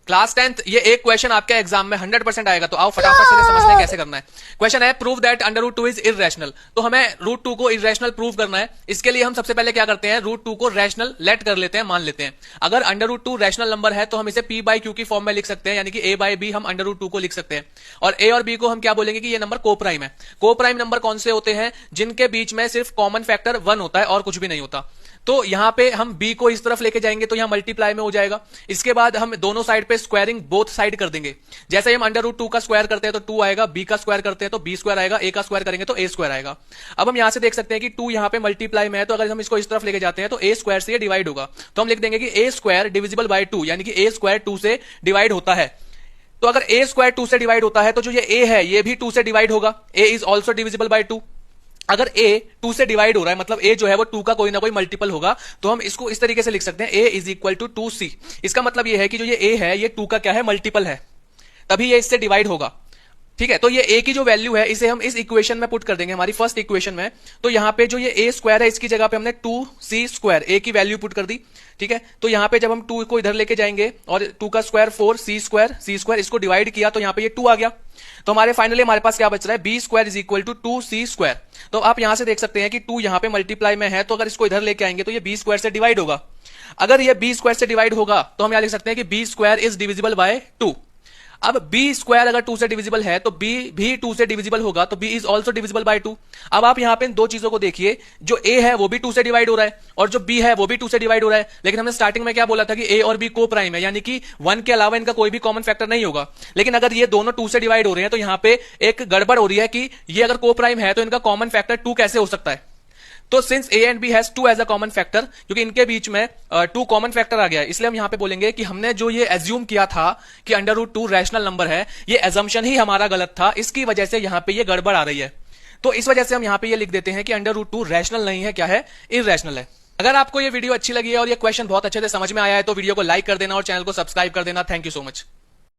Class 10th ये एक question आपके एग्जाम में 100% आएगा, तो आओ फटाफट से समझते हैं कैसे करना है। क्वेश्चन है prove that under root 2 is irrational. तो हमें रूट 2 को इररेशनल प्रूव करना है। इसके लिए हम सबसे पहले क्या करते हैं, रूट 2 को रैशनल लेट कर लेते हैं, मान लेते हैं। अगर अंडर रूट 2 रैशनल नंबर है तो हम इसे p बाई क्यू की फॉर्म में लिख सकते हैं, यानी कि a बाई b हम अंडर रूट 2 को लिख सकते हैं। और a और b को हम क्या बोलेंगे कि ये नंबर को प्राइम है। को प्राइम नंबर कौन से होते हैं, जिनके बीच में सिर्फ कॉमन फैक्टर 1 होता है और कुछ भी नहीं होता। तो यहां पे हम b को इस तरफ लेके जाएंगे तो यहां मल्टीप्लाई में हो जाएगा। इसके बाद हम दोनों साइड पे स्क्वायरिंग बोथ साइड कर देंगे। जैसे हम अंडर रूट 2 का स्क्वायर करते हैं तो 2 आएगा, b का स्क्वायर करते हैं तो b स्क्वायर आएगा, a का स्क्वायर करेंगे तो a स्क्वायर आएगा। अब हम यहां से देख सकते हैं कि 2 यहां पे मल्टीप्लाई में है, तो अगर हम इसको इस तरफ लेके जाते हैं तो a स्क्वायर से ये डिवाइड होगा। तो हम लिख देंगे कि a स्क्वायर डिविजिबल बाय 2, यानी कि a स्क्वायर 2 से डिवाइड होता है। तो अगर a स्क्वायर 2 से डिवाइड होता है तो जो ये a है ये भी 2 से डिवाइड होगा। a is also divisible by 2। अगर a 2 से डिवाइड हो रहा है मतलब a जो है वो 2 का कोई ना कोई मल्टीपल होगा, तो हम इसको इस तरीके से लिख सकते हैं a is equal to 2c। इसका मतलब ये है कि जो ये a है ये 2 का क्या है, मल्टीपल है, तभी ये इससे डिवाइड होगा। ठीक है, तो ये a की जो वैल्यू है इसे हम इस इक्वेशन में पुट कर देंगे, हमारी फर्स्ट इक्वेशन में। तो यहां पे जो ये a स्क्वायर है इसकी जगह पे हमने 2c स्क्वायर a की वैल्यू पुट कर दी। ठीक है, तो यहां पे जब हम 2 को इधर लेके जाएंगे और 2 का स्क्वायर 4 c स्क्वायर इसको डिवाइड किया तो यहां पे ये 2 आ गया। तो हमारे फाइनली हमारे पास क्या बच रहा है, b square is equal to 2c square. तो आप यहां से देख सकते हैं कि 2 यहां पे मल्टीप्लाई में है, तो अगर इसको इधर लेके आएंगे तो ये b स्क्वायर से डिवाइड होगा। अगर ये b स्क्वायर से डिवाइड होगा तो हम यहां लिख सकते हैं कि b square is divisible by 2। अब b स्क्वायर अगर 2 से डिविजिबल है तो b भी 2 से डिविजिबल होगा, तो b is also divisible by 2। अब आप यहां पे इन दो चीजों को देखिए, जो a है वो भी 2 से डिवाइड हो रहा है और जो b है वो भी 2 से डिवाइड हो रहा है। लेकिन हमने स्टार्टिंग में क्या बोला था कि a और b को प्राइम है, यानी कि 1 के अलावा इनका कोई भी कॉमन फैक्टर नहीं होगा। लेकिन अगर ये दोनों 2 से डिवाइड हो रहे हैं तो यहां पे एक गड़बड़ हो रही है कि ये अगर को प्राइम है तो इनका कॉमन फैक्टर 2 कैसे हो सकता है। तो since a and b has 2 as a common factor, क्योंकि इनके बीच में 2 कॉमन फैक्टर आ गया है, इसलिए हम यहां पे बोलेंगे कि हमने जो ये एज्यूम किया था कि अंडर रूट 2 रैशनल नंबर है, ये एजम्पशन ही हमारा गलत था। इसकी वजह से यहां पे ये गड़बड़ आ रही है। तो इस वजह से हम यहां पे ये लिख देते हैं कि अंडर रूट 2 रैशनल नहीं है, क्या है, इररेशनल है। अगर आपको ये वीडियो अच्छी लगी है और ये क्वेश्चन बहुत अच्छे से समझ में आया है तो वीडियो को लाइक कर देना और चैनल को सब्सक्राइब कर देना। Thank you so much.